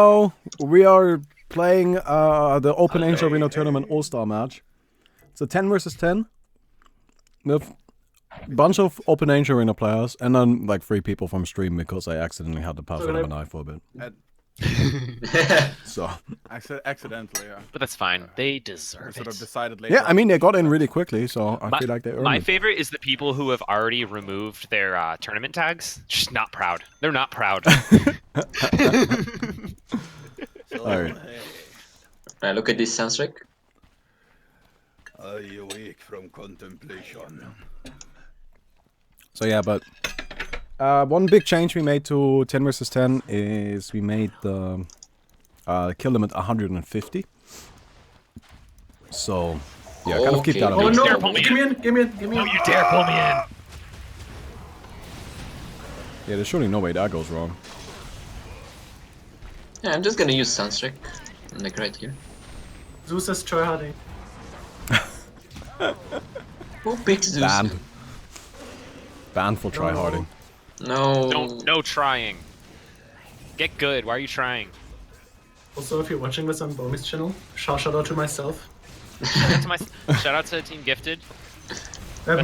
Oh, we are playing the Open Angel Arena Tournament All-Star match. It's a 10 versus 10 with a bunch of Open Angel Arena players and then like 3 people from stream because I accidentally had the password of an eye for a bit. So accidentally, yeah. But that's fine. They deserve Sort it. of decided later. Yeah, I mean they got in really quickly, so I feel like they earned My it. favorite is the people who have already removed their tournament tags. Just not proud. They're not proud. Alright. Look at this soundtrack. Are you awake from contemplation? So yeah, but one big change we made to 10 versus 10 is we made the kill limit 150. So yeah, kind of keep that in Oh mind. no! Pull me Give me in! Give me in! Give me in! Don't you dare pull me in! Yeah, there's surely no way that goes wrong. Yeah, I'm just gonna use soundtrack, like right here. Zeus is tryharding. Who picked Zeus? Banned. Banned for tryharding. No. No trying. Get good. Why are you trying? Also, if you're watching this on Bomi's channel, shout out to myself. Shout out to Team Gifted.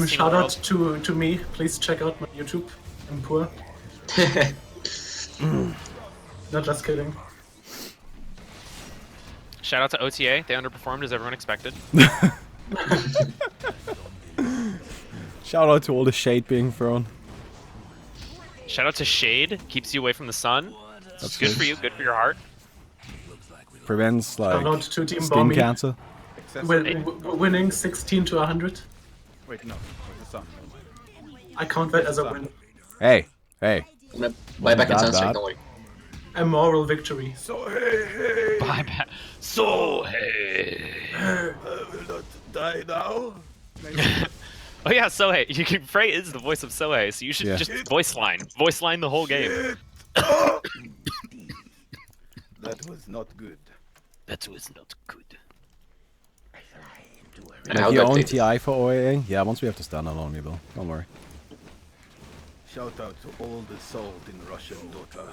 Shout out to me. Please check out my YouTube. I'm poor. Not just kidding. Shout out to OTA. They underperformed as everyone expected. Shout out to all the shade being thrown. Shout out to Shade. Keeps you away from the sun. That's good for you. Good for your heart. Prevents like Shout out to Team skin Bomi. cancer. Winning 16 to 100. Wait, no. The sun. I count that as a win. Hey, hey. I'm gonna buy back in That soundtrack, bad. don't worry. A moral victory. So hey, Bye, Pat. So hey. I will not die now. Oh yeah, Sohei. You can. Frey is the voice of Sohei, so you should Yeah. just voice line the whole game. That was not good. That was not good. And how Like do your I own take this? TI for OAA? Yeah, once we have to stand alone, we will. Don't worry. Shout out to all the sold in Russian Dota.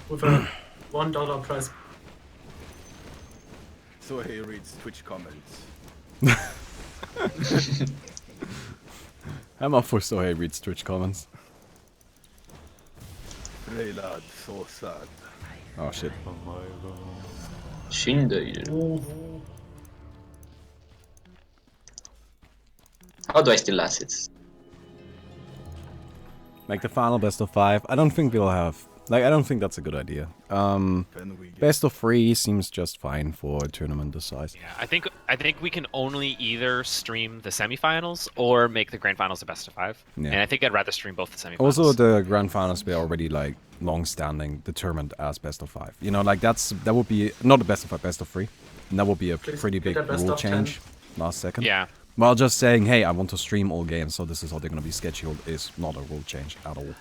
With a $1 prize. So he reads Twitch comments. I'm up for Sohei reads Twitch comments. Freylad, so sad. Oh shit. Schindler. How do I steal assets? Like the final best of 5. I don't think we'll have. Like, I don't think that's a good idea. Then we get Best of 3 seems just fine for a tournament this size. Yeah, I think we can only either stream the semifinals or make the grand finals a best of 5. Yeah. And I think I'd rather stream both the semifinals. Also, the grand finals were already like long-standing, determined as best of 5. You know, like that would be not a best of 5, best of 3. And that would be a Please pretty get big a best rule of 10. change last second. Yeah. While just saying, hey, I want to stream all games, so this is how they're gonna be scheduled, is not a rule change at all.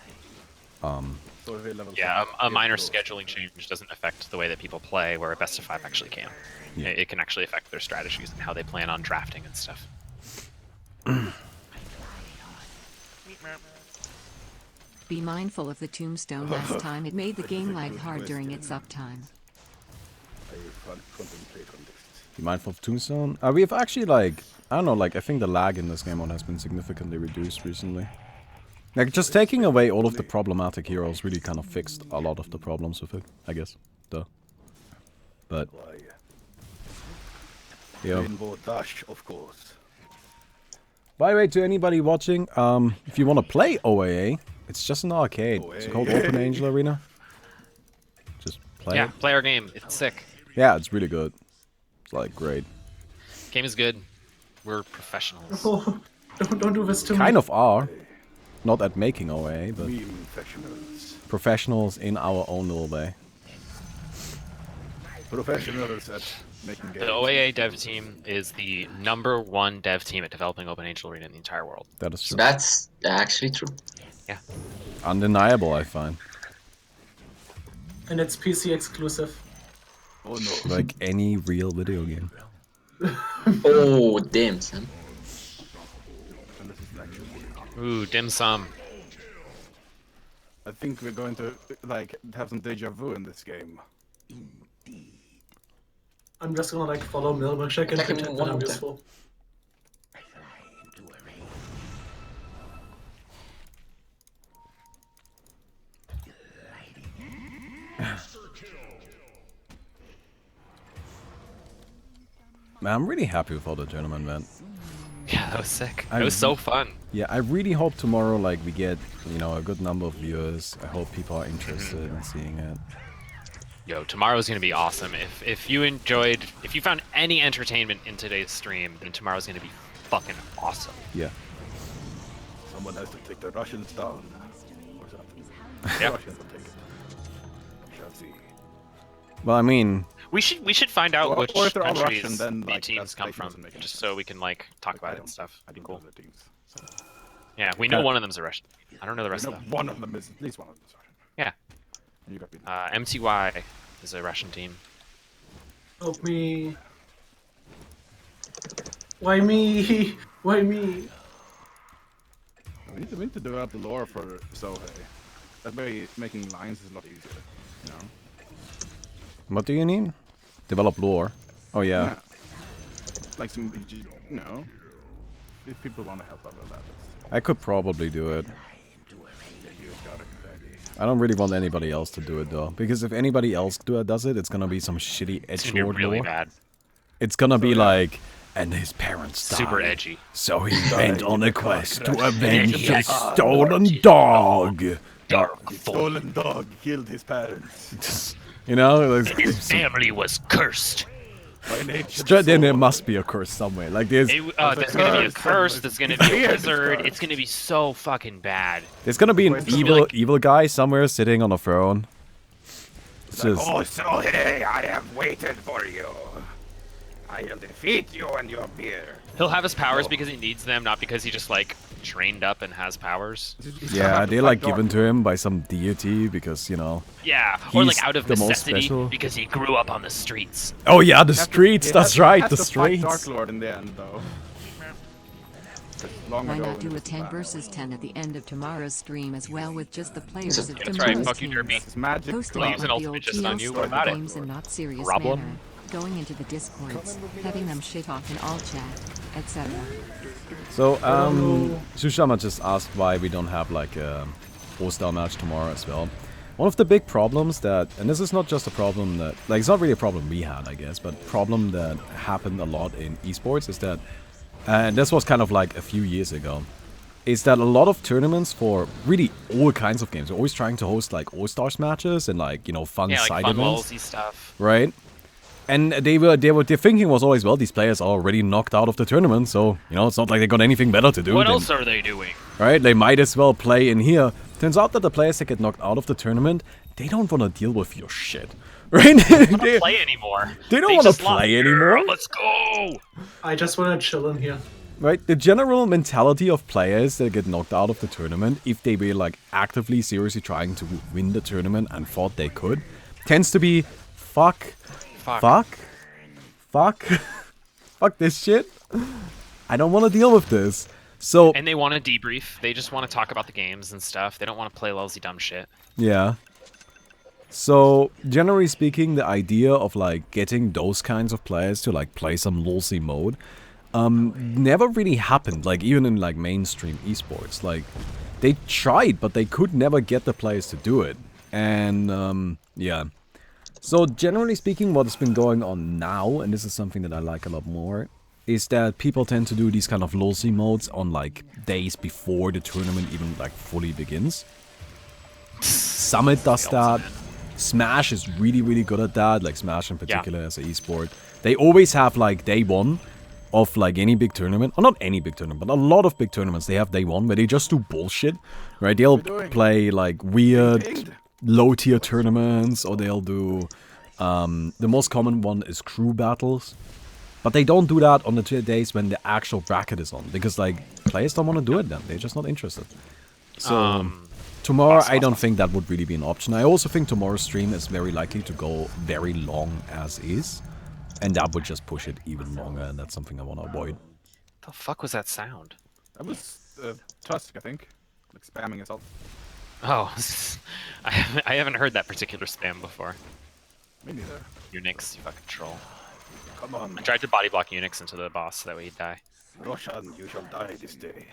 so he level Yeah, 5. a minor Yes, scheduling change doesn't affect the way that people play, where a best of 5 actually can. Yeah. It can actually affect their strategies and how they plan on drafting and stuff. Be mindful of the tombstone. Last time it made the game lag hard during its uptime. I contemplate on this. Be mindful of Tombstone. We have actually like, I don't know, like I think the lag in this game mode has been significantly reduced recently. Like just taking away all of the problematic heroes really kind of fixed a lot of the problems with it, I guess. Duh. But Why? yeah. Rainbow Dash, of course. By the way, to anybody watching, if you want to play OAA, it's just an arcade. It's called Open Angel Arena. Just play Yeah, it. play our game. It's sick. Yeah, it's really good. It's like great. Game is good. We're professionals. Oh, don't do this to me. Kind of are. Not at making OAA, but We professionals. professionals in our own little way. Professionals at making games. The OAA dev team is the #1 dev team at developing Open Angel Arena in the entire world. That is true. That's actually true. Undeniable, I find. And it's PC exclusive. Oh no. Like any real video game. Oh, damn, Sam. And this is actually- Ooh, dim sum. I think we're going to like have some deja vu in this game. I'm just gonna like follow Milkshake and Attack him pretend one that I'm more time. useful. Man, I'm really happy with all the tournament, man. Yeah, that was sick. It was so fun. Yeah, I really hope tomorrow, like, we get, you know, a good number of viewers. I hope people are interested in seeing it. Yo, tomorrow's gonna be awesome. If you enjoyed, if you found any entertainment in today's stream, then tomorrow's gonna be fucking awesome. Yeah. Someone has to take the Russians down. Or something. Yep. The Russians will take it. Shall see. Well, I mean, We should find out Well, which or if they're all countries Russian, then, the like, teams that's come like from, doesn't make any just sense. so we can like talk about it and stuff. I don't Cool. know the teams. So. Yeah, we know Yeah. one of them's a Russian. I don't know the rest You know, of them. one of them is, at least one of them is Russian. Yeah. And you got beaten. MTY is a Russian team. Help me. Why me? Why me? We need to develop the lore for Sohei. That way, making lines is a lot easier. You know? what do you need? Develop lore. Oh, yeah. Like some, you know, if people want to help out with that. I could probably do it. Yeah, you got it. I don't really want anybody else to do it, though. Because if anybody else does it, it's gonna be some shitty It's gonna be edgelord really lore. bad. It's gonna be like, and his parents died. Super edgy. So he went on a quest to avenge his stolen dog. Dark Stolen dog killed his parents. You know, like, His family was cursed. By an ancient straight then there sword. must be a curse somewhere. Like there's There's gonna be a curse. It's There's gonna be a weird, wizard. curse. It's gonna be so fucking bad. gonna be an Where's the evil guy somewhere sitting on a throne. It's Like, just, oh, so hey, I have waited for you. I'll defeat you and your beer. He'll have his powers because he needs them, not because he just like trained up and has powers. yeah, they're like given to him by some deity because, you know. Yeah, or like He's out of the most necessity special. because he grew up on the streets. Oh yeah, the streets, that's right, the streets. Dark Lord in the end, though. Long Why ago not when do it a was 10 bad. versus 10 at the end of tomorrow's stream as well with just the players of That's right, tomorrow's fuck you, Derpy. teams? It's magic. Posting Leaves about an the old ultimate just on you, what TL about it? games in not serious Problem? manner, going into the discords, having them shit off in all chat, etc. So, Sushama just asked why we don't have like a all-star match tomorrow as well. One of the big problems that, and this is not just a problem that, like it's not really a problem we had, I guess, but problem that happened a lot in esports is that, and this was kind of like a few years ago, is that a lot of tournaments for really all kinds of games are always trying to host like all-stars matches and like, you know, fun Yeah, like side fun events, lolsy stuff. right? And their thinking was always, well, these players are already knocked out of the tournament, so, you know, it's not like they got anything better to do. What They- else are they doing? right? They might as well play in here. Turns out that the players that get knocked out of the tournament, they don't want to deal with your shit, right? They don't play anymore. They don't wanna just lost. play anymore. Let's go. I just wanna chill in here. Right? The general mentality of players that get knocked out of the tournament, if they were like actively, seriously trying to win the tournament and thought they could, tends to be fuck this shit. I don't want to deal with this. So And they want to debrief. They just want to talk about the games and stuff. They don't want to play lolsy dumb shit. yeah. So, generally speaking, the idea of, like, getting those kinds of players to, like, play some lolsy mode, never really happened, like, even in, like, mainstream esports. Like, they tried, but they could never get the players to do it. And, yeah. So, generally speaking, what has been going on now, and this is something that I like a lot more, is that people tend to do these kind of lolsy modes on, like, days before the tournament even, like, fully begins. Summit does that. Smash is really, really good at that, like Smash in particular as an esport. They always have, like, day one of, like, any big tournament. Or not any big tournament, but a lot of big tournaments, they have day one where they just do bullshit, right? They'll play, like, weird, low-tier tournaments, or they'll do... the most common one is crew battles. But they don't do that on the 2 days when the actual bracket is on, because, like, players don't want to do it then. They're just not interested. So... tomorrow, I don't think that would really be an option. I also think tomorrow's stream is very likely to go very long as is. And that would just push it even longer, and that's something I want to avoid. The fuck was that sound? That was Tusk, I think. Like spamming himself. Oh, I haven't heard that particular spam before. Me neither. You Nix, you fucking troll. Come on, I tried to body block Unix into the boss so that way he'd die. Roshan, you shall die this day.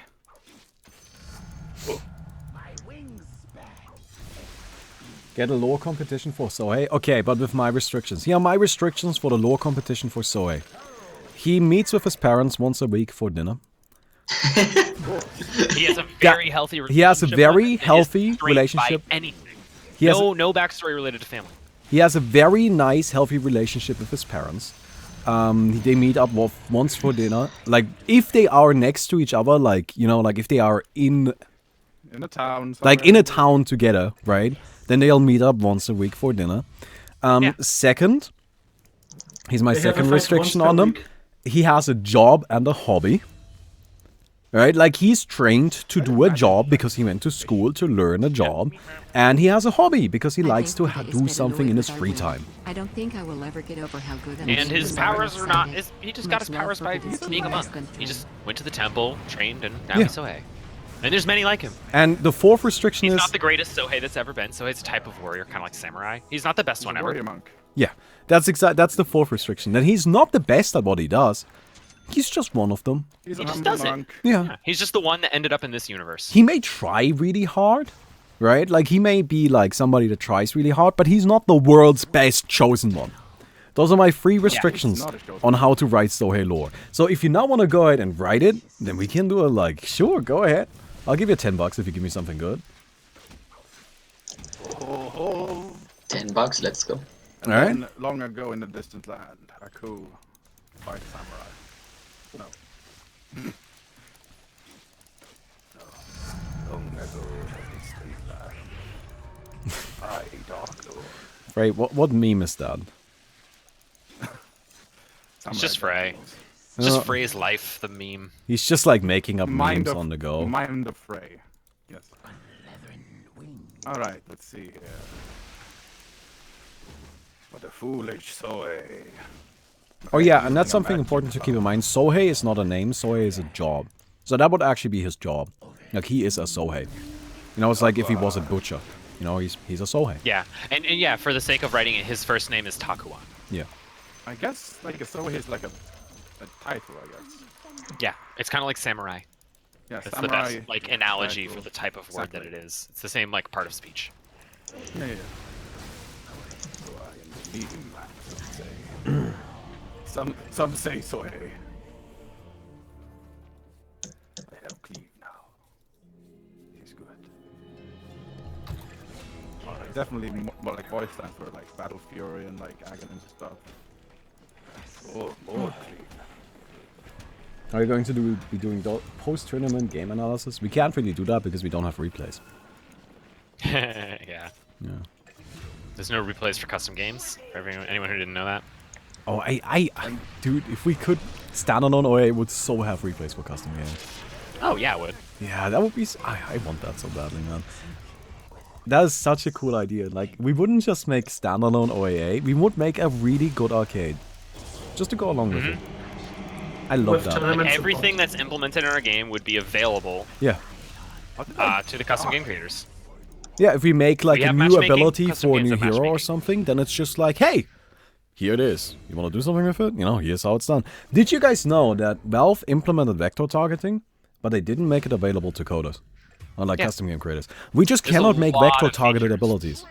Get a lore competition for Sohei? Okay, but with my restrictions. Here are my restrictions for the lore competition for Sohei. He meets with his parents once a week for dinner. He has a very healthy relationship. He has a very with it. It is healthy strained by relationship. anything. He has, No backstory related to family. he has a very nice, healthy relationship with his parents. They meet up once for dinner. Like, if they are next to each other, like, you know, like if they are in a town. like in somewhere. a town together, right? Then they'll meet up once a week for dinner. Second, here's my They have a second fight restriction once per on them. week. He has a job and a hobby. Right? Like, he's trained to do a job because he went to school to learn a job. And he has a hobby because he I likes think to Today is do better something Lord in his without free you. time. I don't think I will ever get over how good an And his amazing powers artist are not. that is. He just got his Much love powers for by this being a team monk. has He gone just went to the temple, trained, and now Yeah. he's Sohei. And there's many like him. And the fourth restriction He's is... not the greatest Sohei that's ever been. Sohei's a type of warrior, kind of like samurai. He's not the best He's one a ever. warrior monk. Yeah, that's the fourth restriction. That he's not the best at what he does. He's just one of them. He's He a just humble does it. monk. Yeah. He's just the one that ended up in this universe. He may try really hard, right? Like, he may be like somebody that tries really hard, but he's not the world's best chosen one. Those are my three restrictions not a chosen on how to write Sohei lore. So if you now want to go ahead and write it, then we can do it like, sure, go ahead. I'll give you $10 if you give me something good. $10, let's go. And Alright. then, long ago in a distant land, Aku fight a samurai. No. Long ago in a distant land, I, Dark Lord. Right, what meme is that? It's just Samurai Frey. Dark Lords. Just Frey's life, the meme. He's just like making up Mind memes of, on the go. Mind of Frey. Yes. Alright, let's see here. What a foolish Sohei. Oh yeah, and that's something important to keep in mind. Sohei is not a name, Sohei is a job. So that would actually be his job. Like, he is a Sohei. You know, it's like if he was a butcher. You know, he's a Sohei. Yeah, and yeah, for the sake of writing it, his first name is Takuan. Yeah. I guess like a Sohei is like a title, I guess. Yeah, it's kind of like samurai. Yeah, That's samurai. the best like analogy title. for the type of word that Exactly. it is. It's the same like part of speech. Yeah, yeah. So I am the leading man, some say. Some say Sohei. I have cleave now. He's good. Definitely more like voice stand for like Battle Fury and like Aghanim and stuff. Oh, more cleave. Are you going to be doing post-tournament game analysis? We can't really do that because we don't have replays. Yeah. Yeah. There's no replays for custom games. For anyone who didn't know that. Oh, dude, if we could standalone OAA, would so have replays for custom games. Oh yeah, it would. Yeah, that would be... I want that so badly, man. That is such a cool idea. Like, we wouldn't just make standalone OAA, we would make a really good arcade. Just to go along with it. I love With that. tournament support. Everything that's implemented in our game would be available Yeah. to the custom game creators. Yeah, if we make like We a have new matchmaking, ability custom for a games new have hero or matchmaking. something, then it's just like, hey, here it is. You want to do something with it? You know, here's how it's done. Did you guys know that Valve implemented vector targeting, but they didn't make it available to coders? Unlike Yeah. custom game creators. We just There's a cannot make lot vector of targeted features. abilities.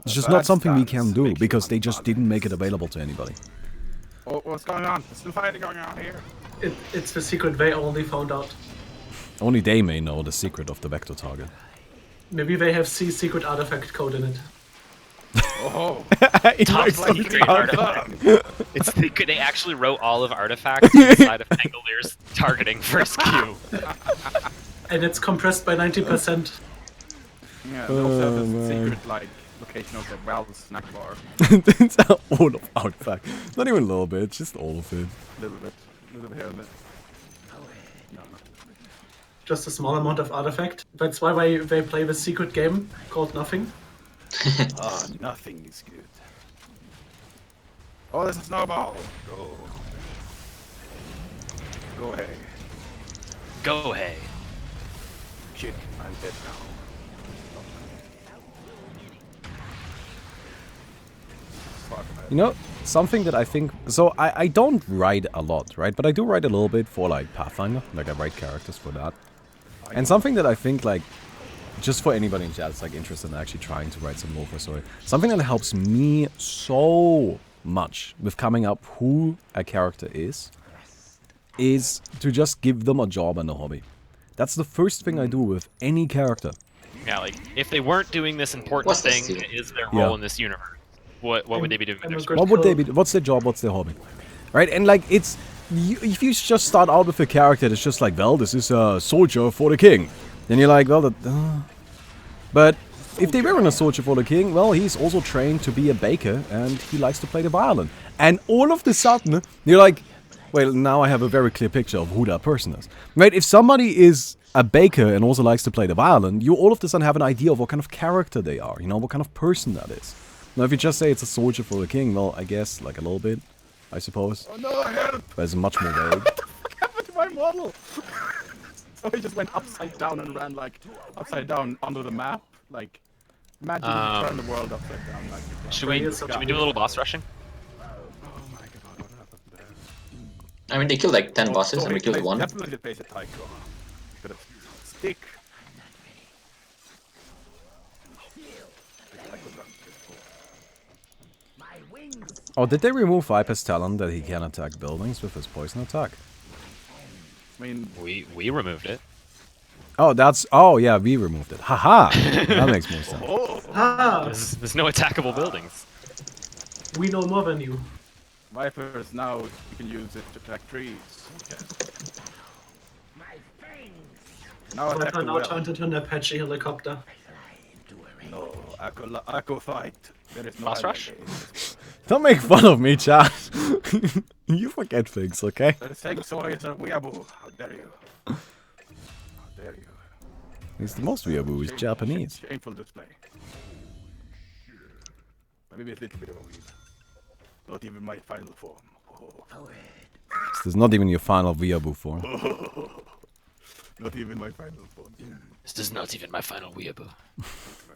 It's just not That something we stance can do makes because it they just unbalanced. didn't make it available to anybody. Oh, what's going on? There's still fighting going on here. It's the secret they only found out. Only they may know the secret of the vector target. Maybe they have C secret artifact code in it. Oh, Top like secret the artifact. artifact. It's they actually wrote all of artifacts inside of Pangolier's targeting first queue. And it's compressed by 90%. Yeah, they also have Oh, this man. secret like location of the Valve snack bar. It's all of Artifact. Not even a little bit, just all of it. A little bit here and there. No. Just a small amount of artifact. That's why they play the secret game called Nothing. Ah, nothing is good. Oh, there's a snowball. Go. Go away. Go hey. Shit, I'm dead now. Fuck, man. You know, something that I think... So, I don't write a lot, right? But I do write a little bit for, like, Pathfinder. Like, I write characters for that. And something that I think, like, just for anybody in chat that's, like, interested in actually trying to write some more for story. Something that helps me so much with coming up who a character is to just give them a job and a hobby. That's the first thing I do with any character. Yeah, like, if they weren't doing this important What's thing, this is their role in this universe? What would they be doing? What would they be? What's their job? What's their hobby? Right? And like, it's... if you just start out with a character that's just like, well, this is a soldier for the king. Then you're like, well, but if they weren't a soldier for the king, well, he's also trained to be a baker and he likes to play the violin. And all of a sudden, you're like, well, now I have a very clear picture of who that person is. Right? If somebody is a baker and also likes to play the violin, you all of a sudden have an idea of what kind of character they are. You know, what kind of person that is. Now, if you just say it's a soldier for the king, well, I guess, like, a little bit, I suppose. Oh no, help! But it's much more vague. What happened to my model? So he just went upside down and ran, like, upside down onto the map. Like, imagine you turn the world upside down. Like, Should we do a little boss rushing? oh my god, what happened there? I mean, they killed like 10 bosses and we killed one. Definitely place a taiko. Got a stick. Oh, did they remove Viper's talent that he can attack buildings with his poison attack? I mean, We removed it. Oh, that's... Oh, yeah, we removed it. Haha! That makes more sense. Ah, There's no attackable buildings. we know more than you. Vipers now you can use it to attack trees. Okay. Now attack Viper the now well. turned into an Apache helicopter. No, I go fight. There is no Boss rush? Don't make fun of me, chat. You forget things, okay? Saying so is a weeaboo. How dare you? How dare you? He's the most weeaboo, he's Japanese. Shameful display. Maybe a little bit of a weeb. Not even my final form. Oh. This is not even your final weeaboo form. Not even my final form. This is not even my final weeaboo. My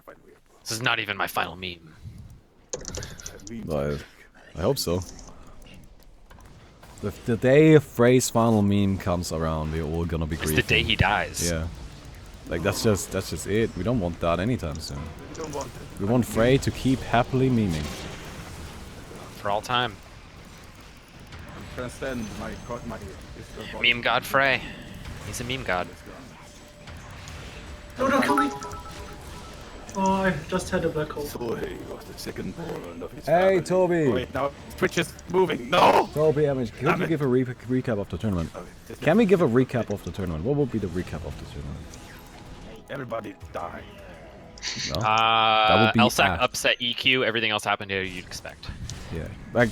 final weeaboo. This is not even my final meme. That means Well, I hope so. The day phrase final meme comes around, we're all gonna be It's grieving. the day he dies. Yeah. Like, that's just it. We don't want that anytime soon. don't want it. We want Frey to keep happily memeing. For all time. Transcend my Meme god Frey. He's a meme god. No, don't kill me! Oh, I just had a black hole. So he was the second born of his Hey, family. Toby! Oh, wait, now Twitch is moving. No! Toby, can you give a recap of the tournament? Okay, Can we give a recap of the tournament? What would be the recap of the tournament? everybody died. No? That would be LSAC ass. upset EQ. Everything else happened here you'd expect. Yeah. Like,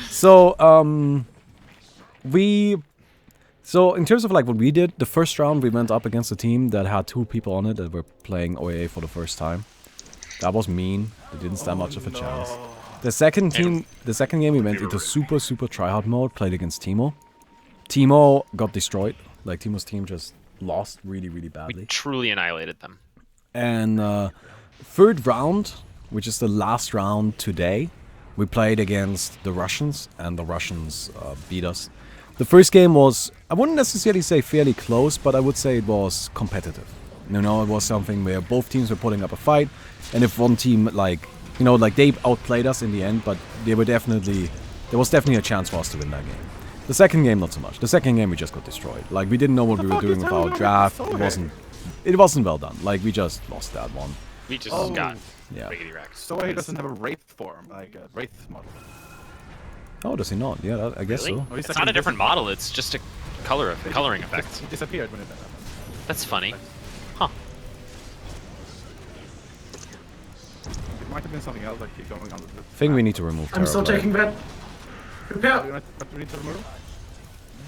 so, So, in terms of like what we did, the first round we went up against a team that had 2 people on it that were playing OAA for the first time. That was mean. They didn't stand much of a chance. The second game we went into super tryhard mode, played against Timo. Timo got destroyed. Like, Timo's team just lost really badly. We truly annihilated them. And third round, which is the last round today, we played against the Russians, and the Russians beat us. The first game was, I wouldn't necessarily say fairly close, but I would say it was competitive. You know, it was something where both teams were putting up a fight, and if one team, like, you know, like they outplayed us in the end, but there was definitely a chance for us to win that game. The second game, not so much. The second game, we just got destroyed. Like, we didn't know what we were doing with our draft. It wasn't well done. Like, we just lost that one. We just got riggedy wrecked. So he doesn't have a wraith form, like a wraith model. Oh, does he not? Yeah, I guess Really? so. Oh, he's It's like not a different model. It's just a coloring effect. He disappeared when it happened. That's funny. Huh. It might have been something else, like keep going on with the... I think we need to remove I'm still taking Terrorblade. that. Prepare! What do we need to remove?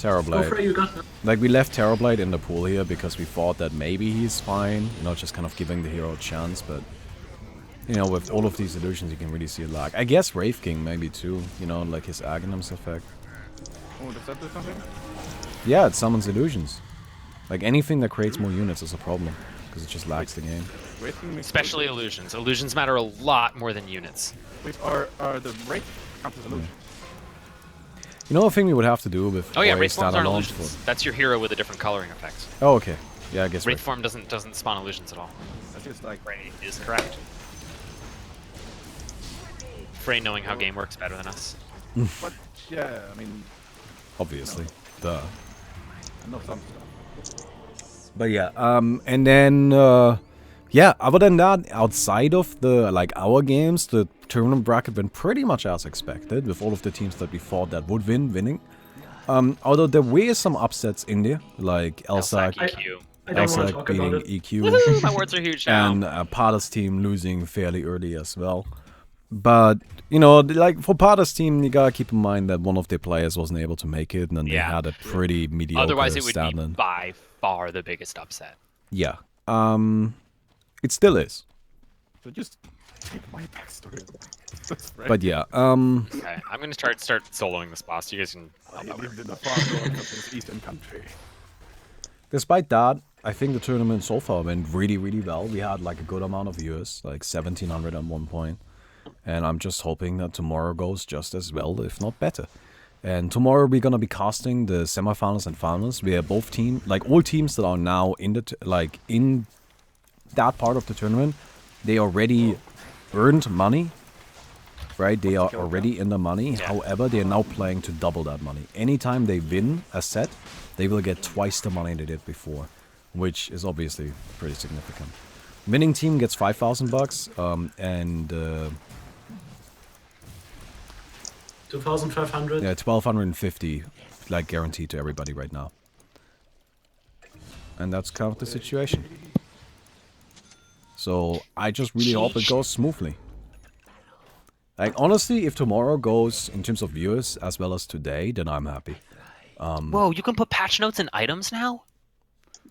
Go for it, Terrorblade. you got that. Like, we left Terrorblade in the pool here because we thought that maybe he's fine. You know, just kind of giving the hero a chance, but... You know, with all of these illusions, you can really see a lag. I guess Wraith King maybe too, you know, like his Aghanims effect. Oh, does that do something? Yeah, it summons illusions. Like, anything that creates more units is a problem. because it just lags the game. Especially illusions. Illusions matter a lot more than units. Wait, are the Wraith count as illusions? You know, a thing we would have to do with Oh yeah, OAA Wraith forms aren't standalone illusions. That's your hero with a different coloring effect. Oh, okay. Yeah, I guess. Wraith form doesn't spawn illusions at all. That's just like Frey is correct. Frey knowing how game works better than us. but yeah, I mean Obviously. Duh. I know some stuff. But yeah, and then yeah, other than that, outside of the our games, the tournament bracket went pretty much as expected, with all of the teams that we thought that would winning. Although there were some upsets in there, like LSAC LSAC, EQ. I don't want to LSAC talk beating about it. EQ, Woohoo, my words are huge now. and Pada's team losing fairly early as well. But you know, for Pada's team, you gotta keep in mind that one of their players wasn't able to make it, and then they had a pretty mediocre Otherwise, it would stand-in. be by far the biggest upset. Yeah, it still is. So just keep my backstory. That's right. But yeah, Okay, I'm gonna start soloing this boss. You guys can. I lived in the far north of this eastern country. despite that, I think the tournament so far went really, really well. We had a good amount of viewers, 1,700 at one point. And I'm just hoping that tomorrow goes just as well, if not better. And tomorrow we're gonna be casting the semifinals and finals. We are both all teams that are now in in that part of the tournament, they already earned money, right? They are already in the money. Yeah. However, they are now playing to double that money. Anytime they win a set, they will get twice the money they did before, which is obviously pretty significant. Winning team gets $5,000, and 2,500. yeah, 1,250, guaranteed to everybody right now. And that's kind of the situation. So I just really hope it goes smoothly. Honestly, if tomorrow goes in terms of viewers as well as today, then I'm happy. Whoa, you can put patch notes in items now?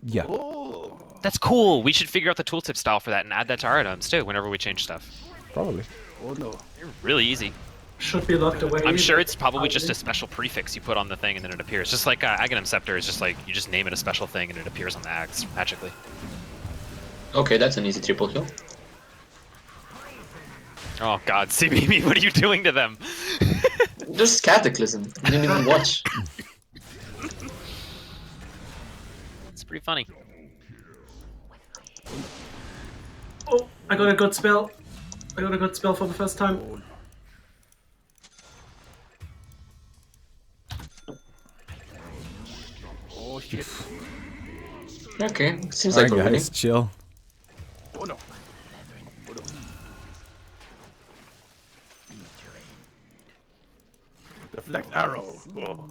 Yeah. Oh, That's cool. We should figure out the tooltip style for that and add that to our items too whenever we change stuff. Probably. oh no. Really easy. Should be locked away. I'm sure it's probably just a special prefix you put on the thing and then it appears. Just like Aghanim Scepter is just you just name it a special thing and it appears on the axe magically. Okay, that's an easy triple kill. Oh god, CBB, what are you doing to them? Just Cataclysm. You didn't even watch. It's pretty funny. Oh, I got a good spell. I got a good spell for the first time. Oh shit. Okay, seems like Alright, we're winning. guys, chill. Oh no. Oh no. Deflect arrow. Oh.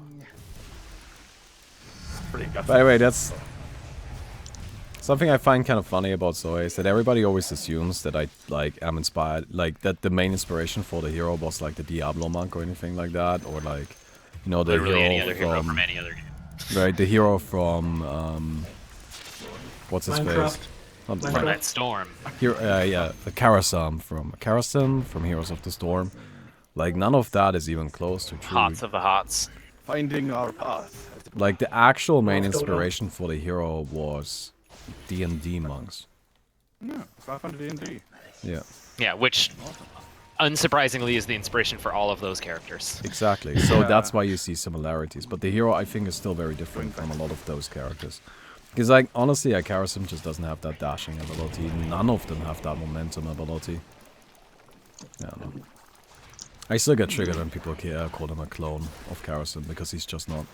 Pretty good. By the way, that's something I find kind of funny about Zoe is that everybody always assumes that I am inspired, that the main inspiration for the hero was the Diablo monk or anything like that, or the Literally any other hero from from any other game. right, the hero from what's his Minecraft. face? Not Minecraft. From that storm. yeah, the Karasam from Heroes of the Storm. None of that is even close to true. Hots of the hots. Finding our path. The actual main Of Dota. inspiration for the hero was D&D monks. Yeah, 500 D&D. Yeah, Yeah, which unsurprisingly is the inspiration for all of those characters. exactly. So that's why you see similarities. But the hero, I think, is still very different from a lot of those characters. Because, honestly, Karasam just doesn't have that dashing ability. None of them have that momentum ability. Yeah, no. I still get triggered when people call him a clone of Karasam because he's just not.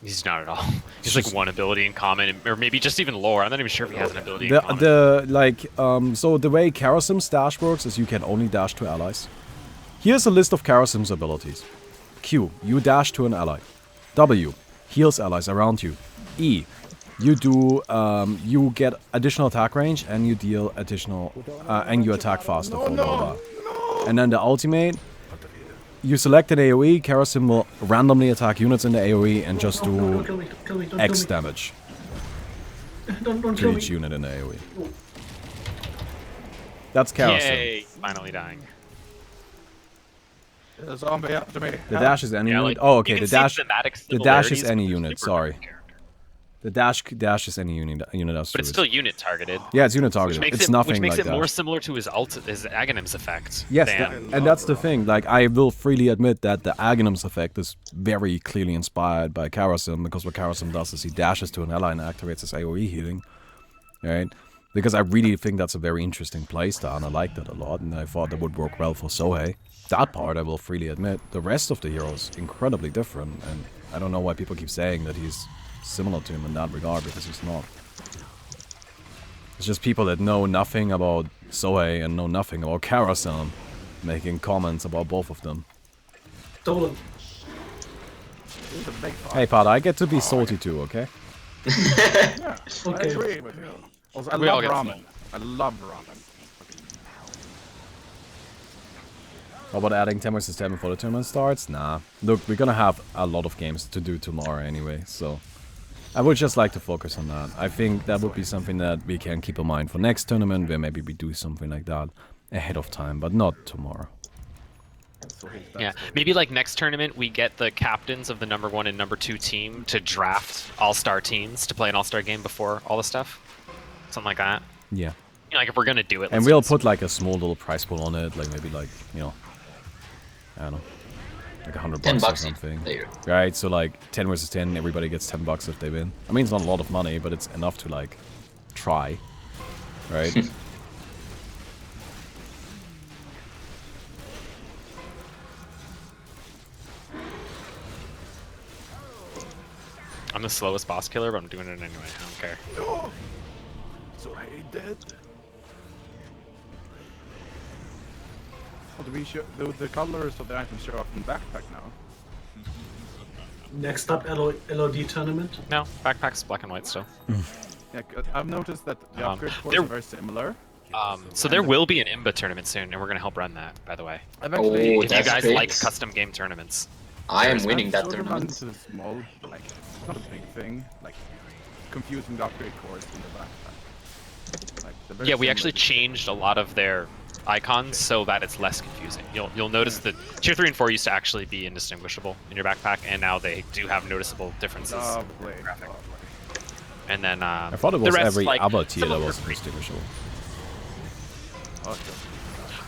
He's not at all. He's one ability in common, or maybe just even lore. I'm not even sure if he has an ability in common. So the way Karasam's dash works is you can only dash to allies. Here's a list of Karasam's abilities. Q, you dash to an ally. W, heals allies around you. E, you do, you get additional attack range and you deal additional, and you attack faster. Blah, blah, blah. And then the ultimate, you select an AoE, Karasam will randomly attack units in the AoE and just No, do don't kill me, don't kill me, don't X kill me. damage Don't to kill me. each unit in the AoE. That's Karasam. Yay! Finally dying. There's a zombie after me. The dash is any Yeah, unit. Oh, okay. you The can see dash. thematic The dash is similarities, any but unit. super Sorry. different character. The dash is any unit that's But it's still unit targeted. Yeah, it's unit Which targeted. makes It's it, nothing which makes like it more dash. similar to his Aghanim's effect. Yes, than- and that's the thing. Like, I will freely admit that the Aghanim's effect is very clearly inspired by Karasim, because what Karasim does is he dashes to an ally and activates his AoE healing. Right? Because I really think that's a very interesting playstyle, and I liked it a lot, and I thought that would work well for Sohei. That part I will freely admit. The rest of the hero is incredibly different, and I don't know why people keep saying that he's similar to him in that regard, because he's not. It's just people that know nothing about Sohei and know nothing about Karasim making comments about both of them. Dolan. He's a big fuck. Hey, Pat, I get to be salty too, okay? I Okay. agree with you. Also, I We all love get ramen. I love ramen. How about adding 10 vs 10 before the tournament starts? Nah. Look, we're gonna have a lot of games to do tomorrow anyway, so... I would just like to focus on that. I think that would be something that we can keep in mind for next tournament, where maybe we do something like that ahead of time, but not tomorrow. Yeah, maybe like next tournament we get the captains of the #1 and #2 team to draft all-star teams to play an all-star game before all the stuff. Something like that. Yeah. You know, like if we're gonna do it. And let's we'll do put like a small little price pool on it, like maybe like, you know, I don't know, like $100 $10 or something. there. Right, so like 10 versus 10, everybody gets $10 if they win. I mean, it's not a lot of money, but it's enough to like try, right? I'm the slowest boss killer, but I'm doing it anyway. I don't care. So I dead. Well, do we show the colors of the items show up in backpack now? Next up, LOD tournament. No, backpack's black and white still. Yeah, I've noticed that the upgrade cores they're- are very similar. So there will be an IMBA tournament soon, and we're gonna help run that, by the way. I've actually, Oh, If you That's guys great. like custom game tournaments. I am I've winning that sort of run tournament. into the small, like, it's not a big thing, like, confusing the upgrade cores in the backpack. Like, they're very Yeah, we similar actually to- changed a lot of their icons so that it's less confusing. You'll notice that tier 3 and 4 used to actually be indistinguishable in your backpack, and now they do have noticeable differences. Lovely. And then I thought it the was rest, every like, other tier some that of them was are pretty- distinguishable. Okay.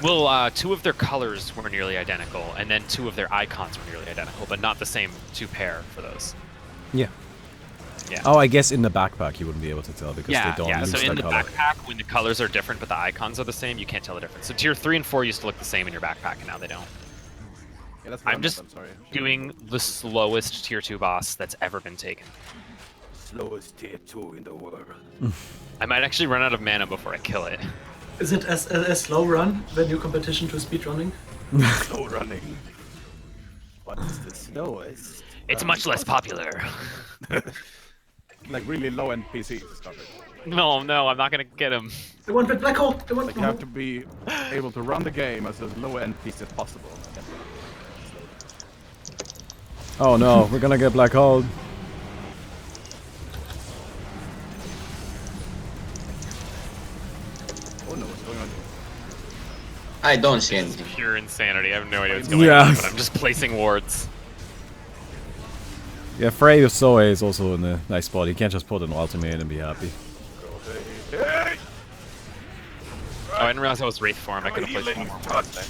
Well, 2 of their colors were nearly identical, and then 2 of their icons were nearly identical, but not the same 2 pair for those. Yeah. Yeah. Oh, I guess in the backpack you wouldn't be able to tell because they don't lose So their in the color. backpack, when the colors are different but the icons are the same, you can't tell the difference. So tier 3 and 4 used to look the same in your backpack, and now they don't. Yeah, that's what I'm just sorry. doing the slowest tier 2 boss that's ever been taken. Slowest tier 2 in the world. I might actually run out of mana before I kill it. Is it a slow run, the new competition to speedrunning? Slow running. What is the slowest? It's much less popular. Like really low end PCs, stop it. No, I'm not gonna get him. The one with black hole! The one Like you have to be able to run the game as a low end PC as possible. Oh no, we're gonna get black hole. Oh no, what's going on? I don't see anything. Pure insanity. I have no idea what's going Yeah. on, but I'm just placing wards. Yeah, Frey of Sohei is also in a nice spot. He can't just put an ultimate and be happy. Hey! Oh, I didn't realize I was Wraith form. I could have placed one more ward there.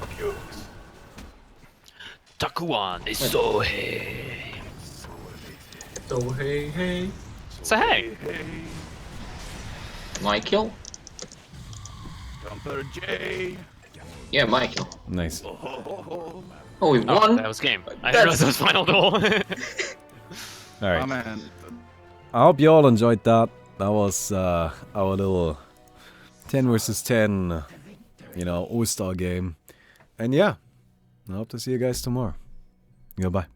Fuck you. Takuan is Sohei. So hey. So hey, Hey, My kill? Jumper J. Yeah, my kill. Nice. Oh, Oh, we oh, won? that was game. I didn't realize it was final duel. Alright. man. I hope you all enjoyed that. That was our little 10 versus 10, you know, All-Star game. And yeah, I hope to see you guys tomorrow. Goodbye.